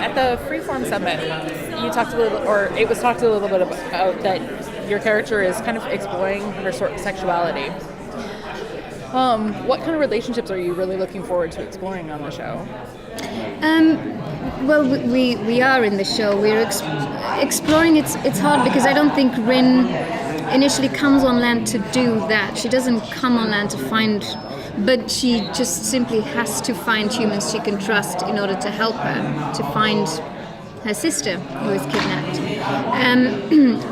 at the Freeform Summit, you talked a little, or it was talked a little bit about that your character is kind of exploring her sexuality. What kind of relationships are you really looking forward to exploring on the show? Well, we are in the show. We're exploring. It's hard because I don't think Rin initially comes on land to do that. She doesn't come on land to find, but she just simply has to find humans she can trust in order to help her to find her sister who is kidnapped.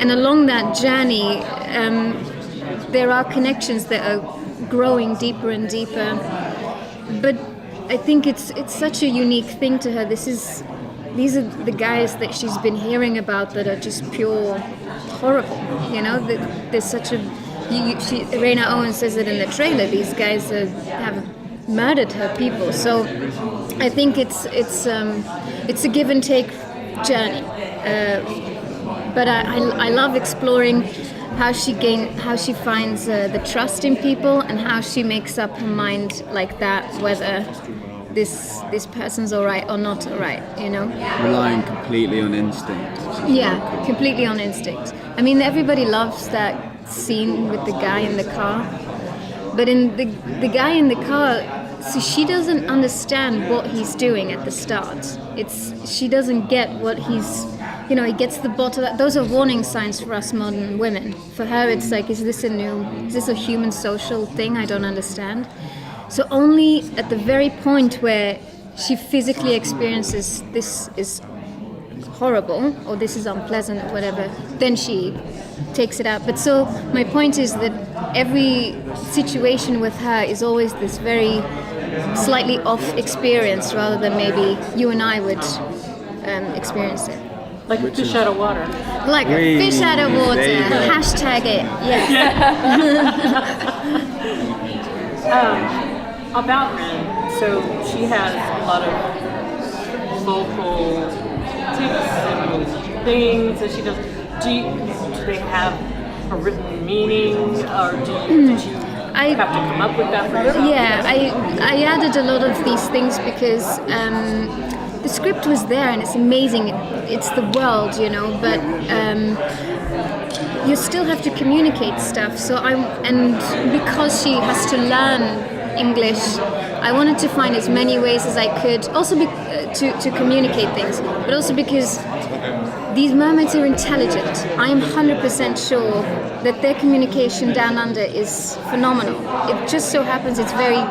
And along that journey, there are connections that are growing deeper and deeper. But I think it's such a unique thing to her. These are the guys that she's been hearing about that are just pure horrible. You know, there's such a. Raina Owen says it in the trailer. These guys have murdered her people. So I think it's a give and take journey. But I love exploring how she finds the trust in people and how she makes up her mind like that, whether this person's all right or not all right, you know? Relying completely on instinct. Yeah, completely on instinct. I mean, everybody loves that scene with the guy in the car, but in the guy in the car, so she doesn't understand what he's doing at the start. She doesn't get what he's, you know, he gets the bottle. Those are warning signs for us modern women. For her, it's like, is this a human social thing I don't understand? So only at the very point where she physically experiences this is horrible or this is unpleasant or whatever, then she takes it out. But so my point is that every situation with her is always this very slightly off experience rather than maybe you and I would experience it. Like fish out of water. Like a fish out of water. Hashtag it. Yeah. About Rin, so she has a lot of vocal tics and things that she does. Do they have a written meaning, or did you have to come up with that for yourself? Yeah, I added a lot of these things because the script was there and it's amazing. It's the world, you know, but you still have to communicate stuff. So and because she has to learn English, I wanted to find as many ways as I could, also to communicate things, but also because these mermaids are intelligent. I am 100% sure that their communication down under is phenomenal. It just so happens it's very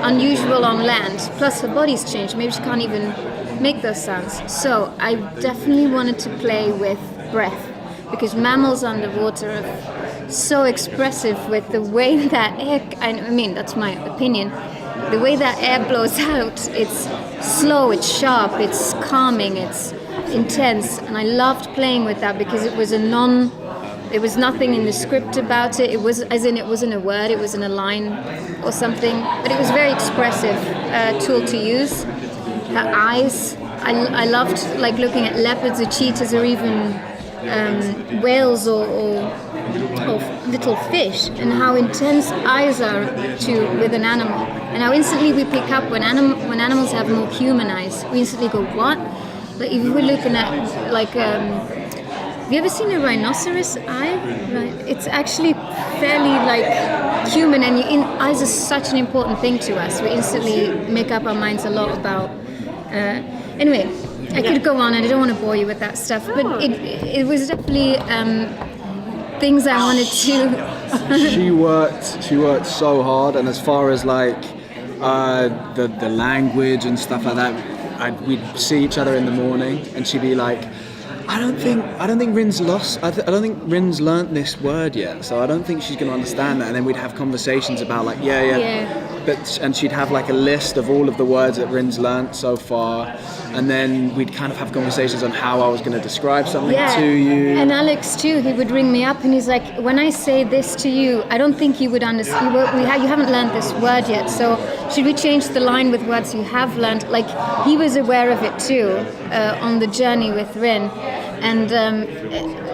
unusual on land, plus her body's changed, maybe she can't even make those sounds. So I definitely wanted to play with breath, because mammals underwater are so expressive with the way that air, I mean, that's my opinion, the way that air blows out, it's slow, it's sharp, it's calming, it's intense, and I loved playing with that because it was there was nothing in the script about it. It was, as in, it wasn't a word, it wasn't a line or something, but it was very expressive tool to use. Her eyes, I loved like looking at leopards or cheetahs or even whales or little fish, and how intense eyes are with an animal, and how instantly we pick up when animals have more human eyes. We instantly go, what? Like if we're looking at like, have you ever seen a rhinoceros eye? Right. It's actually fairly like human, and eyes are such an important thing to us. We instantly make up our minds a lot about. Anyway, I could go on, and I don't want to bore you with that stuff, but it was definitely things I wanted to. She worked so hard, and as far as like the language and stuff like that, we'd see each other in the morning, and she'd be like, I don't think Rin's lost. I don't think Rin's learnt this word yet, so I don't think she's going to understand that. And then we'd have conversations about like, and she'd have like a list of all of the words that Rin's learnt so far, and then we'd kind of have conversations on how I was going to describe something to you. And Alex too, he would ring me up and he's like, when I say this to you, I don't think you would understand. You haven't learned this word yet, so should we change the line with words you have learned? Like, he was aware of it too on the journey with Rin. And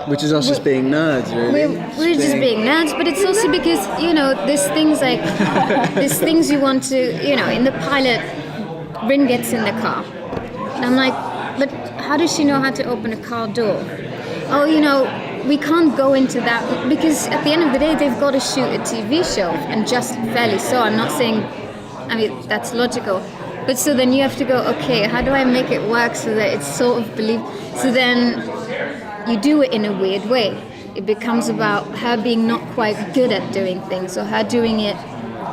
which is us just being nerds, really. We're just being nerds, but it's also because, you know, there's things like, there's things you want to, you know, in the pilot, Rin gets in the car. And I'm like, but how does she know how to open a car door? Oh, we can't go into that because at the end of the day, they've got to shoot a TV show, and just fairly so. I'm not saying, that's logical. But so then you have to go, okay, how do I make it work so that it's sort of believable? So then you do it in a weird way. It becomes about her being not quite good at doing things, or her doing it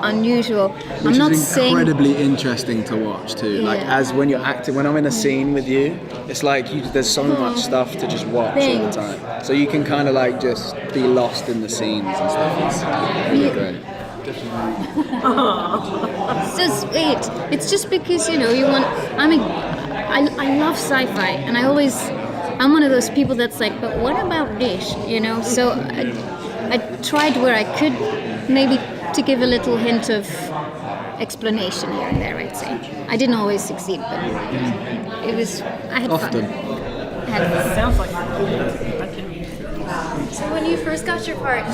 unusual. Which I'm not is saying incredibly interesting to watch too. Like as when you're acting, when I'm in a scene with you, it's like there's so much stuff to just watch all the time. So you can kind of like just be lost in the scenes and stuff. It's really great. it's just sweet. It's just because you want. I love sci-fi, and I'm one of those people that's like, but what about this? So I tried where I could, maybe to give a little hint of explanation here and there. I'd say I didn't always succeed, but I had Often. fun. I had fun. Sounds like So when you first got your part,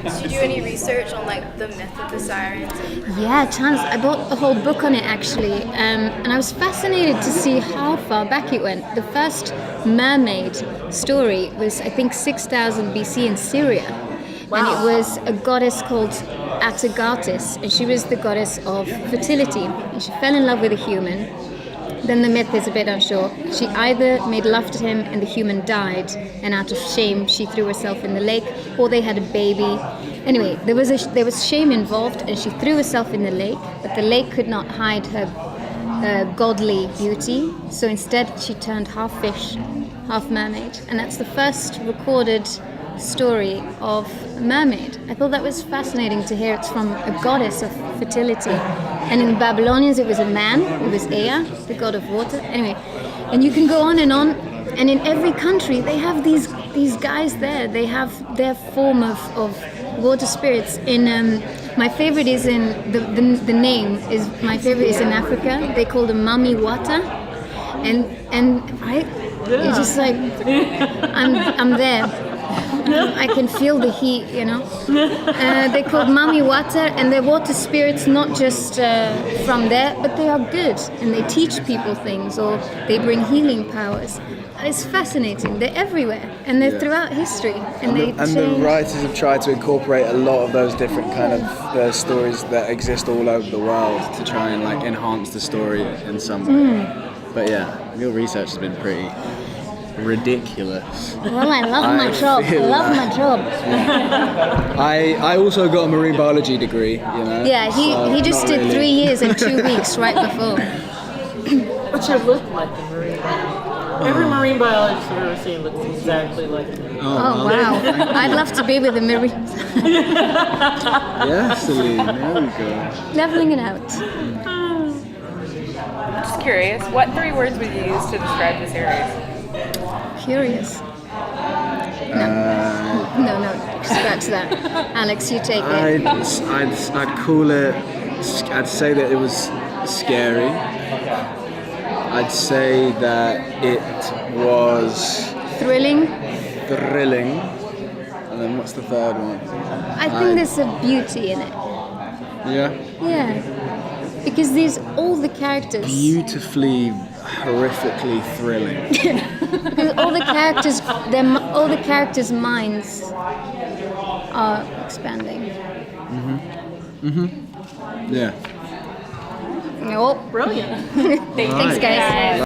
did you do any research on like the myth of the sirens? Yeah, chance. I bought a whole book on it actually, and I was fascinated to see how far back it went. The first Mermaid story was, I think, 6000 BC in Syria, and it was a goddess called Atargatis, and she was the goddess of fertility. And she fell in love with a human. Then the myth is a bit unsure. She either made love to him and the human died, and out of shame she threw herself in the lake, or they had a baby. Anyway, there was shame involved, and she threw herself in the lake, but the lake could not hide her godly beauty, so instead she turned half fish, half mermaid, and that's the first recorded story of a mermaid. I thought that was fascinating to hear. It's from a goddess of fertility, and in the Babylonians it was a man. It was Ea, the god of water. Anyway, and you can go on, and in every country they have these guys there. They have their form of water spirits. My favorite is in the name is my favorite is in Africa. They call them Mami Wata, and right, you're just like I'm there. I can feel the heat, They're called Mami Water, and they're water spirits, not just from there, but they are good, and they teach people things, or they bring healing powers. It's fascinating. They're everywhere, and they're throughout history, and the writers have tried to incorporate a lot of those different kind of stories that exist all over the world to try and like enhance the story in some way. But yeah, your research has been pretty ridiculous. Well, I love my job. I also got a marine biology degree, Yeah, he just not did really. 3 years and 2 weeks right before. But you look like a marine biologist. Every marine biologist I've ever seen looks exactly like you. Oh wow! I'd love to be with the marines. Yeah, Celine, there we go. Leveling it out. Just curious, what 3 words would you use to describe the series? Curious. No, scratch that. Alex, you take it. I'd call it. I'd say that it was scary. I'd say that it was Thrilling. thrilling. And then what's the third one? I think there's a beauty in it. Yeah. Yeah. Because there's all the characters. Beautifully, horrifically thrilling. Because all the characters' minds are expanding. Yeah. Oh, Brilliant. thanks, guys.